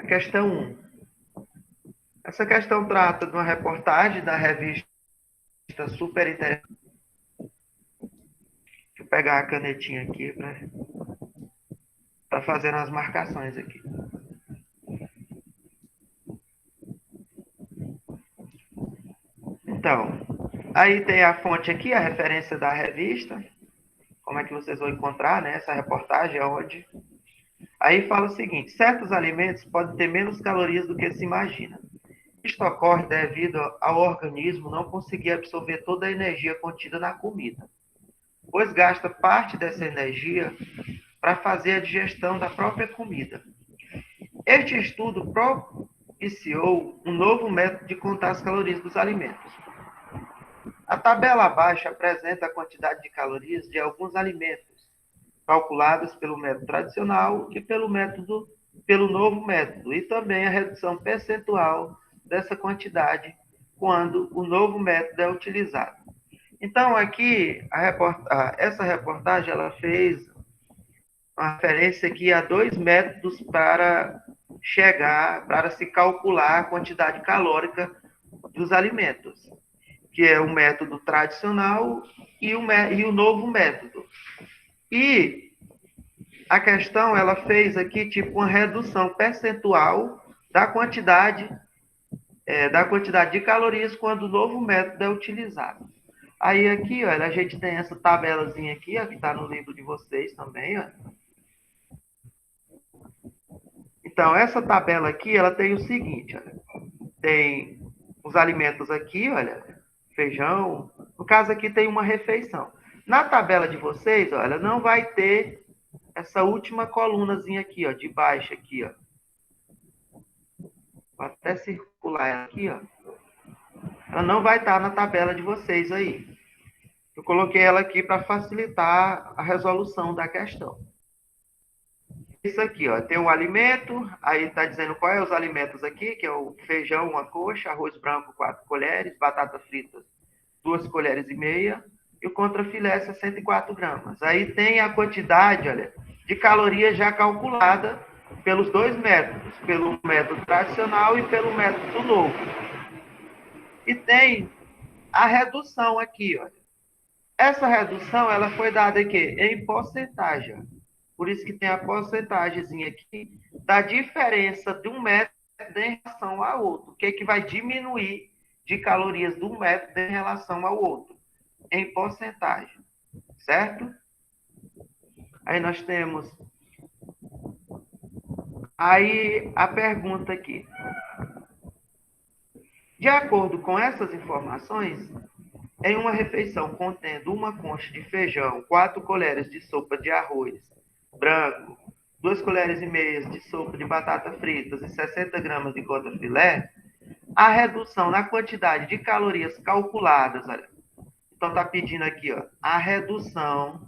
questão 1. Essa questão trata de uma reportagem da revista Super Interessante. Deixa eu pegar a canetinha aqui para fazer as marcações aqui. Então, aí tem a fonte aqui, a referência da revista. Como é que vocês vão encontrar, né? Essa reportagem, aonde? Aí fala o seguinte: certos alimentos podem ter menos calorias do que se imagina. Isto ocorre devido ao organismo não conseguir absorver toda a energia contida na comida, pois gasta parte dessa energia para fazer a digestão da própria comida. Este estudo propiciou um novo método de contar as calorias dos alimentos. A tabela abaixo apresenta a quantidade de calorias de alguns alimentos, calculadas pelo método tradicional e pelo novo método, e também a redução percentual dessa quantidade quando o novo método é utilizado. Então, aqui, essa reportagem ela fez uma referência aqui a dois métodos para se calcular a quantidade calórica dos alimentos, que é o método tradicional e o novo método. E a questão, ela fez aqui tipo uma redução percentual da quantidade de calorias quando o novo método é utilizado. Aí aqui, olha, a gente tem essa tabelazinha aqui, ó, que está no livro de vocês também, ó. Então, essa tabela aqui, ela tem o seguinte, olha, tem os alimentos aqui, olha, feijão, no caso aqui tem uma refeição. Na tabela de vocês, olha, não vai ter essa última colunazinha aqui, ó, de baixo aqui, ó. Vou até circular ela aqui, ó. Ela não vai estar na tabela de vocês aí. Eu coloquei ela aqui para facilitar a resolução da questão. Isso aqui, ó, tem um alimento, aí está dizendo quais são os alimentos aqui, que é o feijão, uma coxa, arroz branco, 4 colheres, batata frita, 2 colheres e meia, e o contrafilé, 64 gramas. Aí tem a quantidade, olha, de calorias já calculada pelos dois métodos, pelo método tradicional e pelo método novo. E tem a redução aqui, olha. Essa redução, ela foi dada aqui em porcentagem. Por isso que tem a porcentagemzinha aqui da diferença de um método em relação ao outro. O que é que vai diminuir de calorias do método em relação ao outro? Em porcentagem. Certo? Aí nós temos aí a pergunta aqui. De acordo com essas informações, em uma refeição contendo uma concha de feijão, 4 colheres de sopa de arroz branco, 2 colheres e meias de sopa de batata fritas e 60 gramas de contrafilé, a redução na quantidade de calorias calculadas, olha, então está pedindo aqui, ó, a redução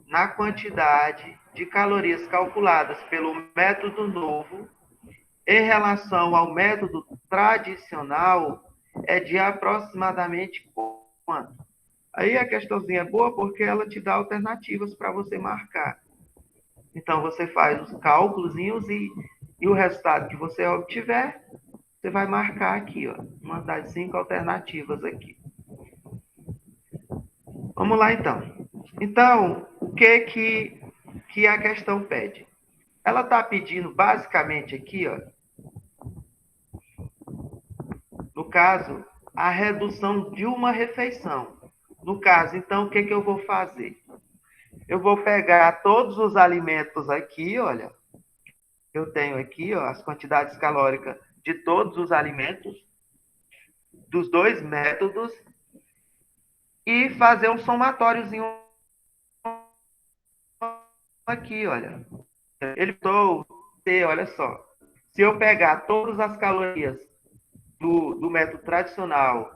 na quantidade de calorias calculadas pelo método novo em relação ao método tradicional é de aproximadamente quanto? Aí a questãozinha é boa porque ela te dá alternativas para você marcar. Então você faz os cálculos e o resultado que você obtiver, você vai marcar aqui, ó, uma das 5 alternativas aqui. Vamos lá então. Então, o que a questão pede? Ela está pedindo basicamente aqui, ó, no caso, a redução de uma refeição. No caso, então, o que eu vou fazer? Eu vou pegar todos os alimentos aqui, olha. Eu tenho aqui, ó, as quantidades calóricas de todos os alimentos, dos dois métodos, e fazer um somatóriozinho aqui, olha. Ele botou, olha só. Se eu pegar todas as calorias do método tradicional,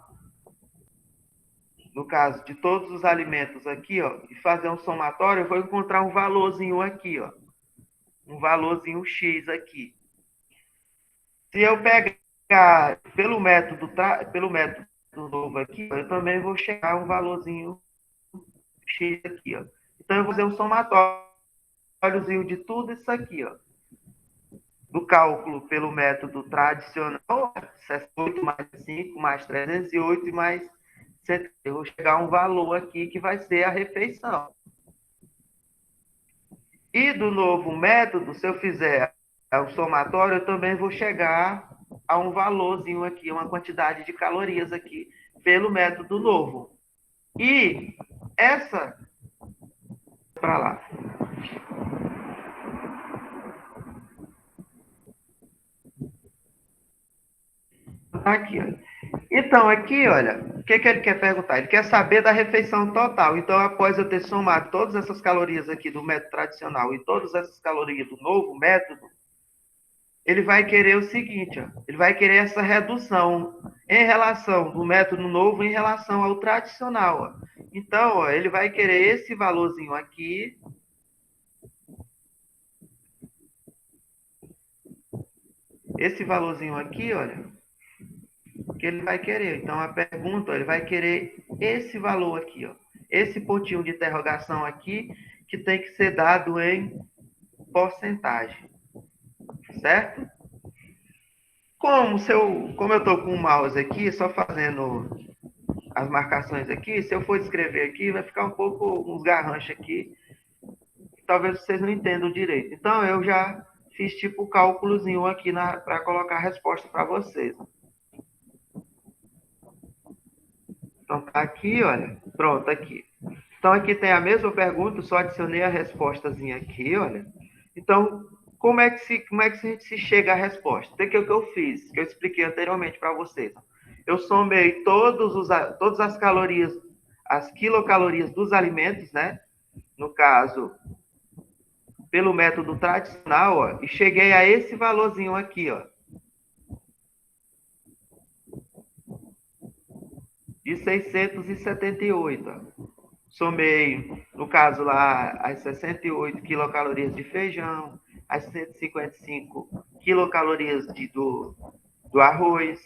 no caso de todos os alimentos aqui, ó, e fazer um somatório, eu vou encontrar um valorzinho aqui, ó. Um valorzinho X aqui. Se eu pegar pelo método novo aqui, eu também vou chegar a um valorzinho X aqui, ó. Então eu vou fazer um somatóriozinho de tudo isso aqui, ó. do cálculo pelo método tradicional, 8 mais 5 mais 308 e mais 100. Eu vou chegar a um valor aqui que vai ser a refeição. E do novo método, se eu fizer o somatório, eu também vou chegar a um valorzinho aqui, uma quantidade de calorias aqui, pelo método novo. E essa, para lá. Aqui, ó. Então, aqui, olha, o que ele quer perguntar? Ele quer saber da refeição total. Então, após eu ter somado todas essas calorias aqui do método tradicional e todas essas calorias do novo método, ele vai querer o seguinte, ó, ele vai querer essa redução em relação do método novo em relação ao tradicional. Ó. Então, ó, ele vai querer esse valorzinho aqui. Esse valorzinho aqui, olha, que ele vai querer. Então, a pergunta, ó, ele vai querer esse valor aqui, ó, esse pontinho de interrogação aqui, que tem que ser dado em porcentagem, certo? Como eu estou com o mouse aqui, só fazendo as marcações aqui, se eu for escrever aqui, vai ficar um pouco uns garranchos aqui, talvez vocês não entendam direito. Então, eu já fiz tipo o cálculozinho aqui para colocar a resposta para vocês. Então, tá aqui, olha, pronto, aqui. Então, aqui tem a mesma pergunta, só adicionei a respostazinha aqui, olha. Então, como é que a gente se chega à resposta? O que é o que eu fiz, que eu expliquei anteriormente para vocês. Eu somei todas as calorias, as quilocalorias dos alimentos, né? No caso, pelo método tradicional, ó, e cheguei a esse valorzinho aqui, ó. De 678, ó. Somei, no caso lá, as 68 quilocalorias de feijão, as 155 quilocalorias do arroz,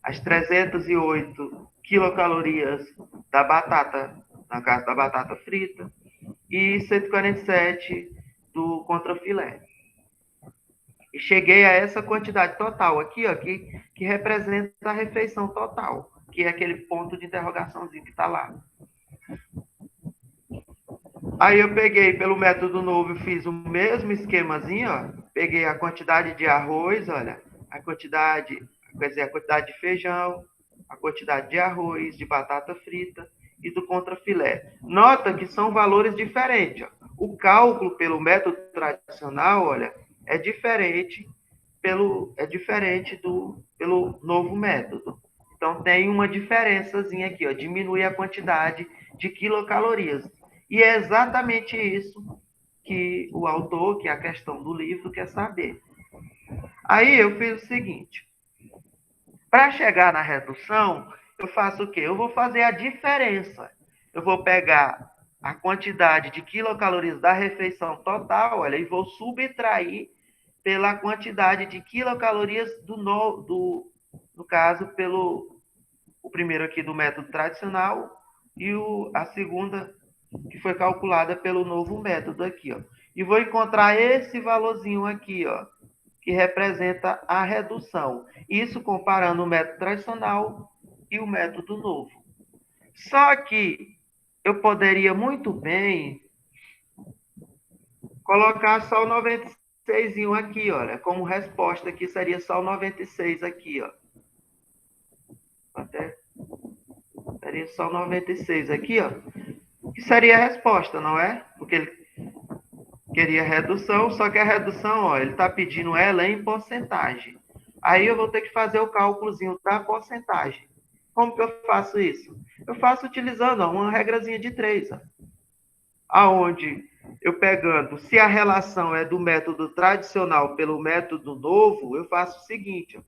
as 308 quilocalorias da batata, no caso da batata frita, e 147 do contrafilé. E cheguei a essa quantidade total aqui, ó, que representa a refeição total, que é aquele ponto de interrogaçãozinho que está lá. Aí eu peguei pelo método novo e fiz o mesmo esquemazinho, ó. Peguei a quantidade de arroz, olha, a quantidade de feijão, a quantidade de arroz, de batata frita e do contrafilé. Nota que são valores diferentes. Ó. O cálculo pelo método tradicional, olha, é diferente pelo novo método. Então tem uma diferençazinha aqui, ó, diminui a quantidade de quilocalorias. E é exatamente isso que o autor, que é a questão do livro, quer saber. Aí eu fiz o seguinte: para chegar na redução, eu faço o quê? Eu vou fazer a diferença. Eu vou pegar a quantidade de quilocalorias da refeição total, olha, e vou subtrair pela quantidade de quilocalorias no caso, pelo o primeiro aqui do método tradicional e a segunda que foi calculada pelo novo método aqui, ó. E vou encontrar esse valorzinho aqui, ó, que representa a redução. Isso comparando o método tradicional e o método novo. Só que eu poderia muito bem colocar só o 96 aqui, olha, como resposta aqui seria só o 96 aqui, ó. Até seria só o 96 aqui, ó. Que seria a resposta, não é? Porque ele queria redução, só que a redução, ó, ele está pedindo ela em porcentagem. Aí eu vou ter que fazer o cálculozinho da porcentagem. Como que eu faço isso? Eu faço utilizando ó, uma regrazinha de 3, ó, aonde eu pegando, se a relação é do método tradicional pelo método novo, eu faço o seguinte, ó,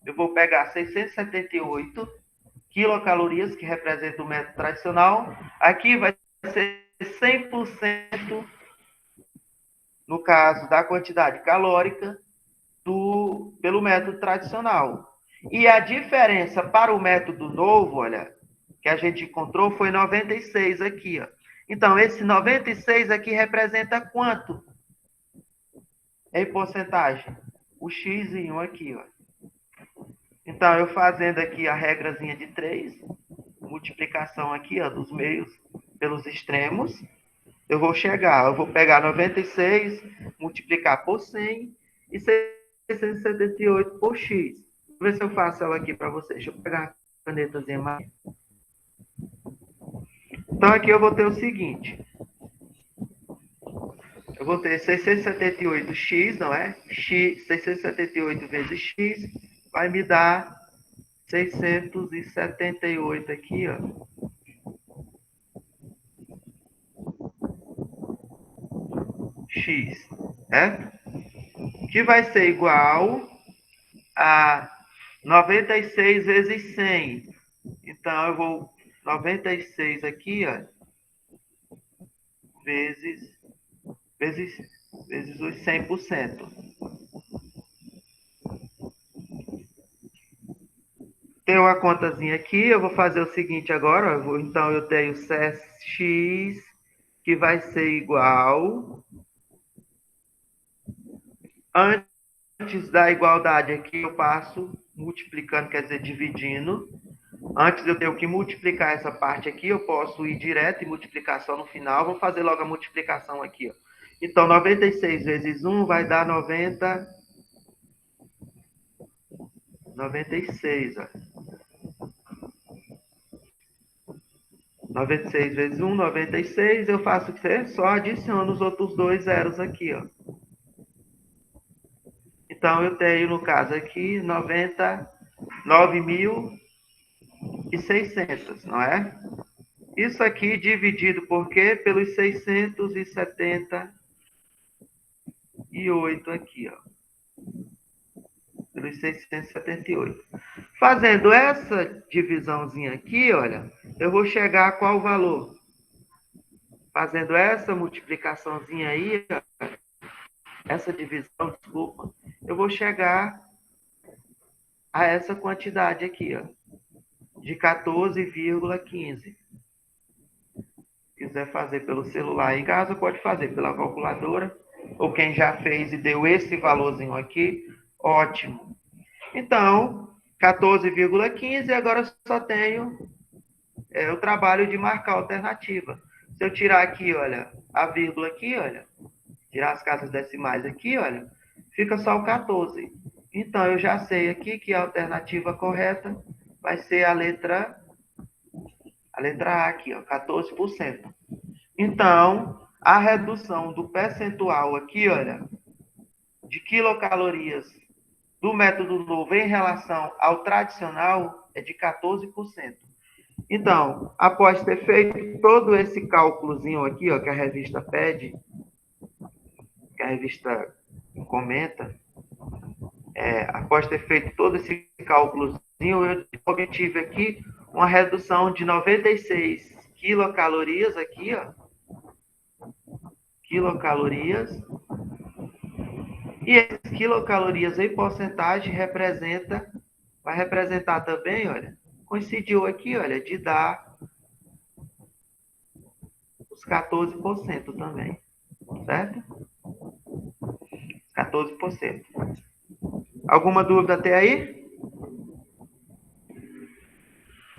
eu vou pegar 678 quilocalorias, que representa o método tradicional, aqui vai ser 100% no caso da quantidade calórica pelo método tradicional. E a diferença para o método novo, olha, que a gente encontrou foi 96 aqui, ó. Então, esse 96 aqui representa quanto em porcentagem? o xizinho aqui, ó. Então, eu fazendo aqui a regrazinha de 3, multiplicação aqui, ó, dos meios pelos extremos, eu vou pegar 96, multiplicar por 100 e 678 por x. Vou ver se eu faço ela aqui para vocês. Deixa eu pegar a canetazinha mais. Então, aqui eu vou ter o seguinte. Eu vou ter 678x, não é? X, 678 vezes x vai me dar 678 aqui, ó. X, certo? Que vai ser igual a 96 vezes 100. Então, eu vou 96 aqui, ó, vezes os 100%. Tem uma contazinha aqui, eu vou fazer o seguinte agora, ó, então eu tenho x que vai ser igual, antes da igualdade aqui eu passo multiplicando, quer dizer, dividindo. Antes eu tenho que multiplicar essa parte aqui, eu posso ir direto e multiplicação no final, vou fazer logo a multiplicação aqui, ó. Então, 96 vezes 1 vai dar 96, ó. 96 vezes 1, 96. Eu faço o quê? Só adiciono os outros dois zeros aqui, ó. Então, eu tenho, no caso aqui, 99.600, não é? Isso aqui dividido por quê? Pelos 678 aqui, ó. Pelos 678. Fazendo essa divisãozinha aqui, olha, eu vou chegar a qual valor? Fazendo essa multiplicaçãozinha aí, ó, essa divisão, desculpa, eu vou chegar a essa quantidade aqui, ó, de 14,15. Se quiser fazer pelo celular em casa, pode fazer pela calculadora, ou quem já fez e deu esse valorzinho aqui, ótimo. Então, 14,15, agora eu só tenho o trabalho de marcar a alternativa. Se eu tirar aqui, olha, a vírgula aqui, olha, tirar as casas decimais aqui, olha, fica só o 14. Então, eu já sei aqui que a alternativa correta vai ser a letra A aqui, ó, 14%. Então, a redução do percentual aqui, olha, de quilocalorias do método novo em relação ao tradicional é de 14%. Então, após ter feito todo esse cálculozinho aqui, ó, que a revista pede, que a revista comenta, após ter feito todo esse cálculozinho, eu obtive aqui uma redução de 96 quilocalorias aqui, ó, quilocalorias, e essas quilocalorias em porcentagem vai representar também, olha, coincidiu aqui, olha, de dar os 14% também, certo? 14%. Alguma dúvida até aí?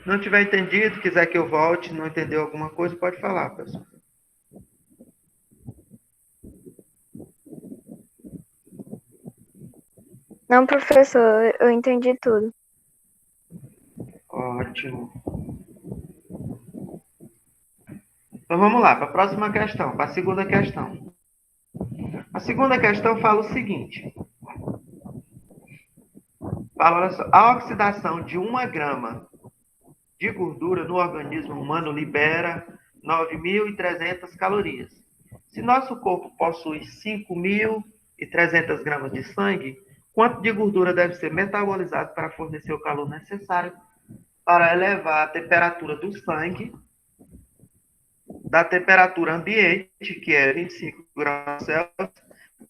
Não tiver entendido, quiser que eu volte, não entendeu alguma coisa, pode falar, pessoal. Não, professor, eu entendi tudo. Ótimo. Então vamos lá, para a próxima questão, para a segunda questão. A segunda questão fala o seguinte. Fala, olha só, a oxidação de 1 grama de gordura no organismo humano libera 9.300 calorias. Se nosso corpo possui 5.300 gramas de sangue, quanto de gordura deve ser metabolizado para fornecer o calor necessário para elevar a temperatura do sangue da temperatura ambiente, que é 25 graus Celsius,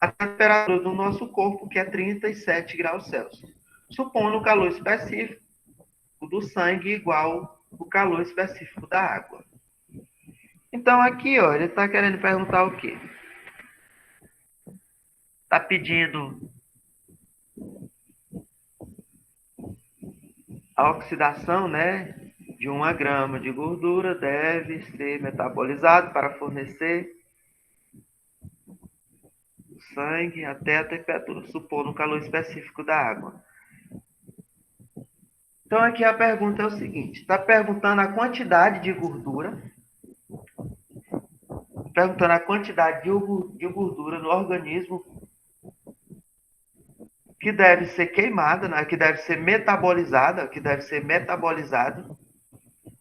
a temperatura do nosso corpo, que é 37 graus Celsius, supondo o calor específico do sangue igual ao calor específico da água. Então, aqui, ó, ele está querendo perguntar o quê? Está pedindo a oxidação, né, de 1 grama de gordura deve ser metabolizado para fornecer o sangue até a temperatura, supondo o calor específico da água. Então, aqui a pergunta é o seguinte, está perguntando a quantidade de gordura, de gordura no organismo que deve ser queimada, né, que deve ser metabolizada,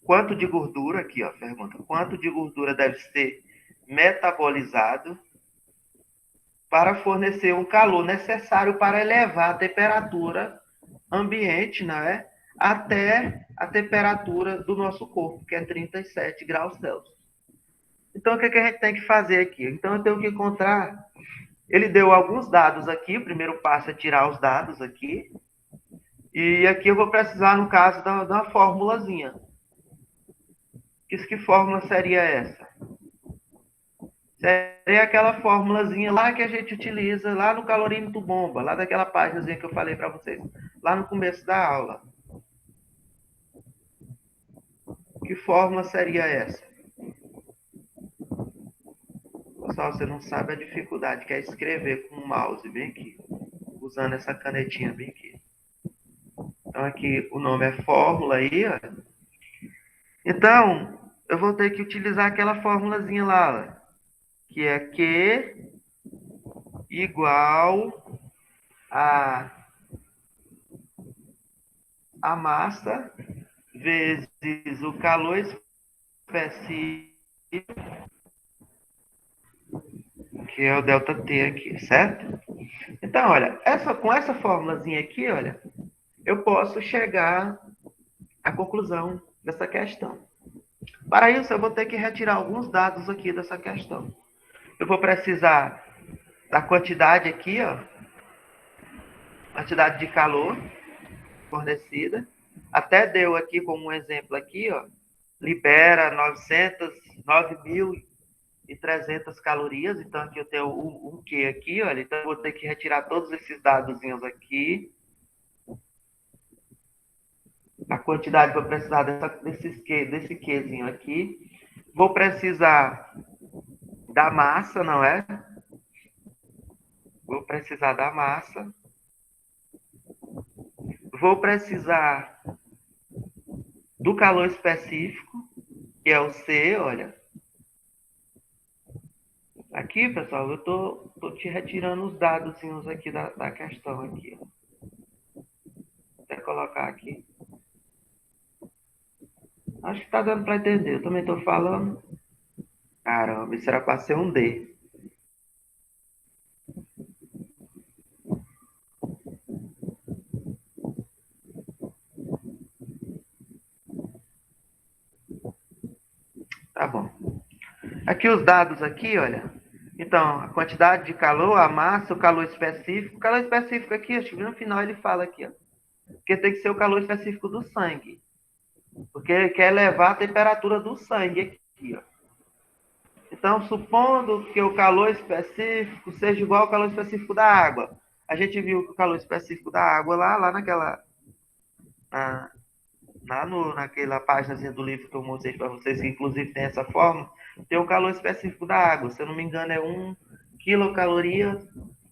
quanto de gordura, aqui, ó, pergunta, quanto de gordura deve ser metabolizado para fornecer o calor necessário para elevar a temperatura ambiente, né, até a temperatura do nosso corpo, que é 37 graus Celsius. Então, o que a gente tem que fazer aqui? Então, eu tenho que encontrar... Ele deu alguns dados aqui, o primeiro passo é tirar os dados aqui, e aqui eu vou precisar, no caso, da uma formulazinha. Que fórmula seria essa? Seria aquela formulazinha lá que a gente utiliza lá no Calorímetro Bomba, lá daquela páginazinha que eu falei para vocês, lá no começo da aula. Que fórmula seria essa? Pessoal, você não sabe a dificuldade que é escrever com o mouse bem aqui, usando essa canetinha bem aqui. Então, aqui o nome é fórmula aí, ó. Então, eu vou ter que utilizar aquela formulazinha lá, ó, que é Q igual a massa vezes o calor específico, que é o ΔT aqui, certo? Então, olha, com essa formulazinha aqui, olha, eu posso chegar à conclusão dessa questão. Para isso, eu vou ter que retirar alguns dados aqui dessa questão. Eu vou precisar da quantidade aqui, ó, quantidade de calor fornecida. Até deu aqui como um exemplo aqui, ó, libera 9.300 calorias. Então, aqui eu tenho um Q aqui, olha. Então, eu vou ter que retirar todos esses dadozinhos aqui. A quantidade vou precisar desse Qzinho aqui. Vou precisar da massa, não é? Vou precisar da massa. Vou precisar do calor específico, que é o C, olha. Aqui, pessoal, eu tô te retirando os dados aqui da questão aqui. Vou até colocar aqui. Acho que tá dando para entender. Eu também tô falando. Caramba, isso era para ser um D. Tá bom. Aqui os dados aqui, olha. Então, a quantidade de calor, a massa, o calor específico. O calor específico aqui, acho que no final ele fala aqui, ó. Porque tem que ser o calor específico do sangue. Porque ele quer elevar a temperatura do sangue aqui, ó. Então, supondo que o calor específico seja igual ao calor específico da água. A gente viu que o calor específico da água lá naquela página do livro que eu mostrei para vocês, que inclusive tem essa forma, tem o calor específico da água. Se eu não me engano, é 1 quilocaloria,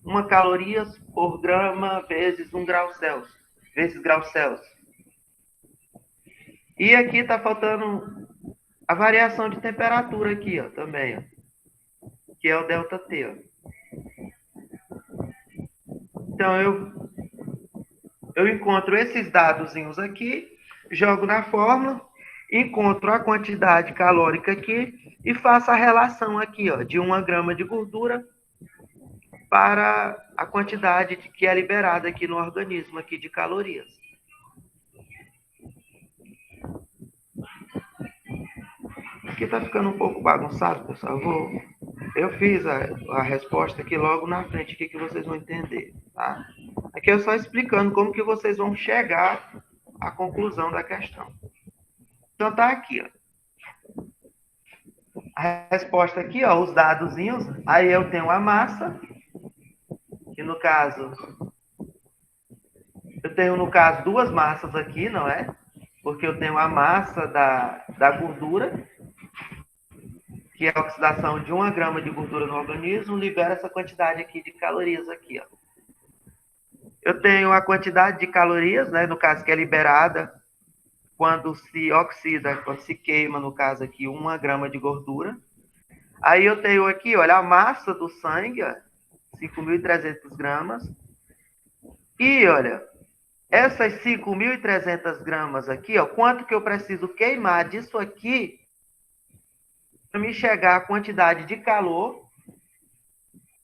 1 caloria por grama vezes 1 grau Celsius, vezes grau Celsius. E aqui está faltando a variação de temperatura aqui, ó, também, ó, que é o ΔT, ó. Então, eu encontro esses dadozinhos aqui, jogo na fórmula, encontro a quantidade calórica aqui e faço a relação aqui, ó, de 1 grama de gordura para a quantidade que é liberada aqui no organismo aqui de calorias. Aqui tá ficando um pouco bagunçado, pessoal. Eu fiz a resposta aqui logo na frente, que vocês vão entender, tá? Aqui é só explicando como que vocês vão chegar à conclusão da questão. Então tá aqui, ó. A resposta aqui, ó, os dadozinhos. Aí eu tenho a massa, que no caso, eu tenho no caso 2 massas aqui, não é? porque eu tenho a massa da gordura, que é a oxidação de 1 grama de gordura no organismo, libera essa quantidade aqui de calorias aqui, ó. Eu tenho a quantidade de calorias, né, no caso que é liberada quando se oxida, quando se queima, no caso aqui, 1 grama de gordura. Aí eu tenho aqui, olha, a massa do sangue, 5.300 gramas. E, olha, essas 5.300 gramas aqui, ó, quanto que eu preciso queimar disso aqui para me chegar à quantidade de calor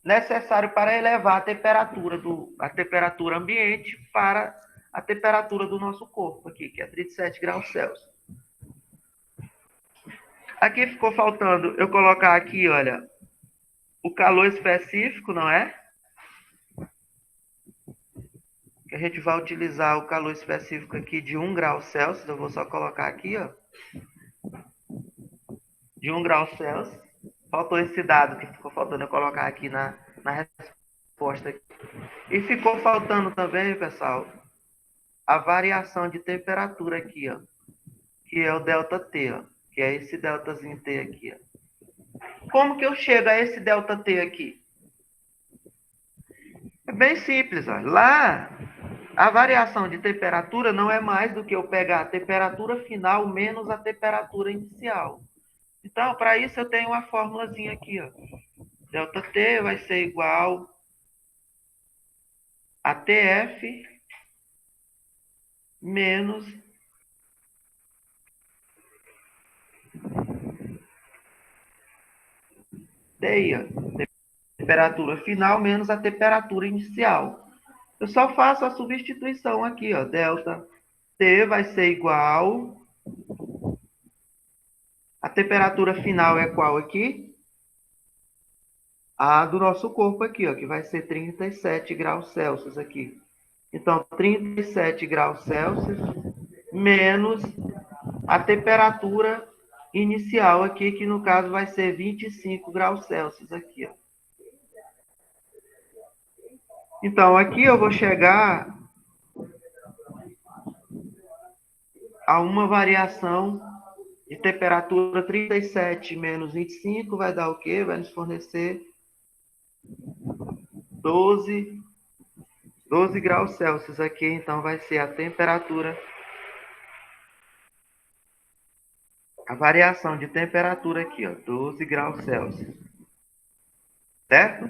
necessário para elevar a temperatura ambiente para a temperatura do nosso corpo aqui, que é 37 graus Celsius. Aqui ficou faltando eu colocar aqui, olha, o calor específico, não é? Que a gente vai utilizar o calor específico aqui de 1 grau Celsius. Eu vou só colocar aqui, ó, de 1 grau Celsius. Faltou esse dado que ficou faltando eu colocar aqui na resposta. E ficou faltando também, pessoal, a variação de temperatura aqui, ó, que é o ΔT, ó, que é esse deltazinho T aqui, ó. Como que eu chego a esse ΔT aqui? É bem simples, ó. Lá, a variação de temperatura não é mais do que eu pegar a temperatura final menos a temperatura inicial. Então, para isso, eu tenho uma fórmulazinha aqui, ó. ΔT vai ser igual a TF menos TI, ó. Temperatura final menos a temperatura inicial. Eu só faço a substituição aqui, ó. Delta T vai ser igual... A temperatura final é qual aqui? A do nosso corpo aqui, ó, que vai ser 37 graus Celsius aqui. Então, 37 graus Celsius menos a temperatura inicial aqui, que no caso vai ser 25 graus Celsius aqui, ó. Então, aqui eu vou chegar a uma variação de temperatura 37 menos 25, vai dar o quê? Vai nos fornecer 12 graus Celsius aqui, então vai ser a temperatura, a variação de temperatura aqui, ó, 12 graus Celsius. Certo?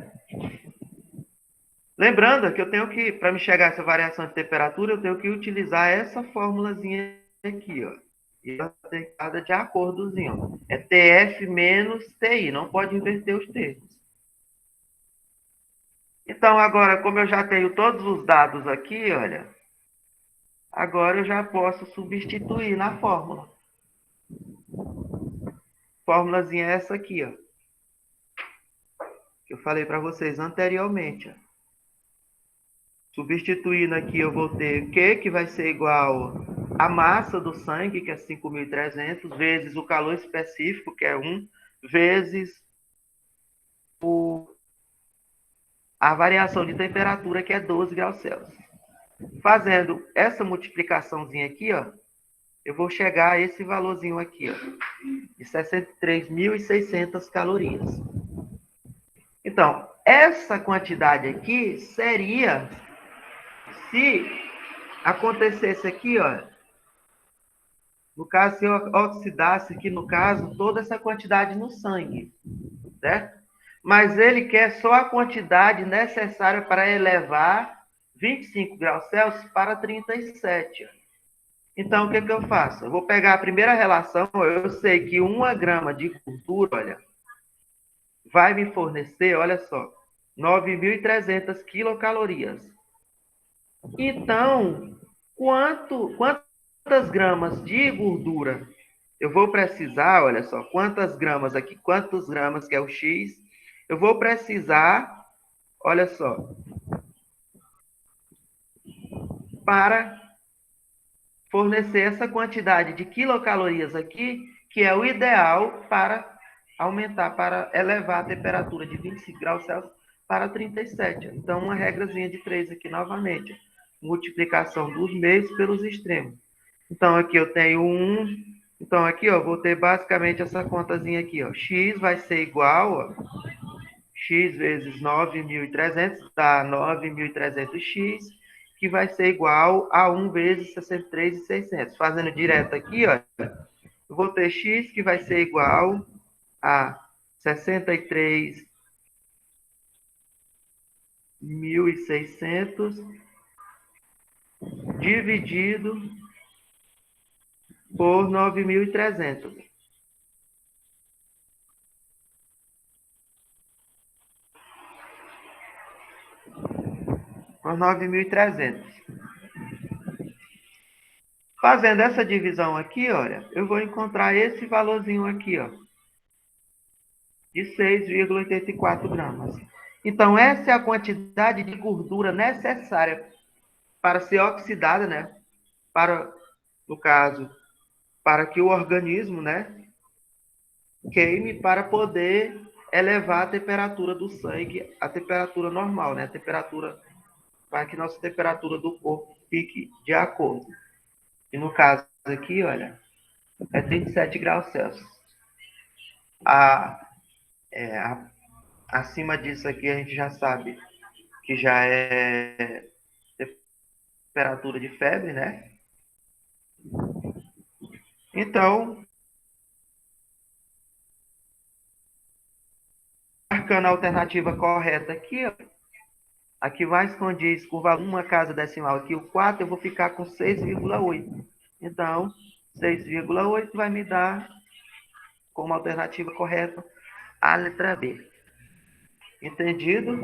Lembrando que eu tenho que, para me chegar a essa variação de temperatura, eu tenho que utilizar essa fórmulazinha aqui, ó. E ela tem que estar de acordozinho, ó. É TF menos TI, não pode inverter os termos. Então, agora, como eu já tenho todos os dados aqui, olha, agora eu já posso substituir na fórmula. Fórmulazinha é essa aqui, ó. Que eu falei para vocês anteriormente, ó. Substituindo aqui, eu vou ter Q, que vai ser igual a massa do sangue, que é 5.300, vezes o calor específico, que é 1, vezes a variação de temperatura, que é 12 graus Celsius. Fazendo essa multiplicaçãozinha aqui, ó, eu vou chegar a esse valorzinho aqui, ó, de 63.600 calorias. Então, essa quantidade aqui seria se acontecesse aqui, ó, no caso, se eu oxidasse aqui, no caso, toda essa quantidade no sangue, certo? Mas ele quer só a quantidade necessária para elevar 25 graus Celsius para 37. Então, o que eu faço? Eu vou pegar a primeira relação, eu sei que 1 grama de gordura, olha, vai me fornecer, olha só, 9.300 quilocalorias. Então, quantas gramas de gordura eu vou precisar, olha só, quantas gramas aqui, quantos gramas que é o X, eu vou precisar, olha só, para fornecer essa quantidade de quilocalorias aqui, que é o ideal para aumentar, para elevar a temperatura de 25 graus Celsius para 37. Então, uma regrazinha de 3 aqui novamente. Multiplicação dos meios pelos extremos. Então, aqui eu tenho 1. Então, aqui, ó, vou ter basicamente essa contazinha aqui, ó. X vai ser igual, ó, x vezes 9.300 dá 9.300x, que vai ser igual a 1 vezes 63.600. Fazendo direto aqui, ó, eu vou ter x que vai ser igual a 63.600 dividido por 9.300. Por 9.300. Fazendo essa divisão aqui, olha, eu vou encontrar esse valorzinho aqui, ó, de 6,84 gramas. Então, essa é a quantidade de gordura necessária para ser oxidada, né? Para, no caso, para que o organismo, né, queime para poder elevar a temperatura do sangue à temperatura normal, né? A temperatura, para que nossa temperatura do corpo fique de acordo. E no caso aqui, olha, é 37 graus Celsius. A, acima disso aqui a gente já sabe que já é temperatura de febre, né? Então, marcando a alternativa correta aqui, ó, aqui mais condiz com uma casa decimal aqui, o 4, eu vou ficar com 6,8. Então, 6,8 vai me dar como alternativa correta a letra B. Entendido?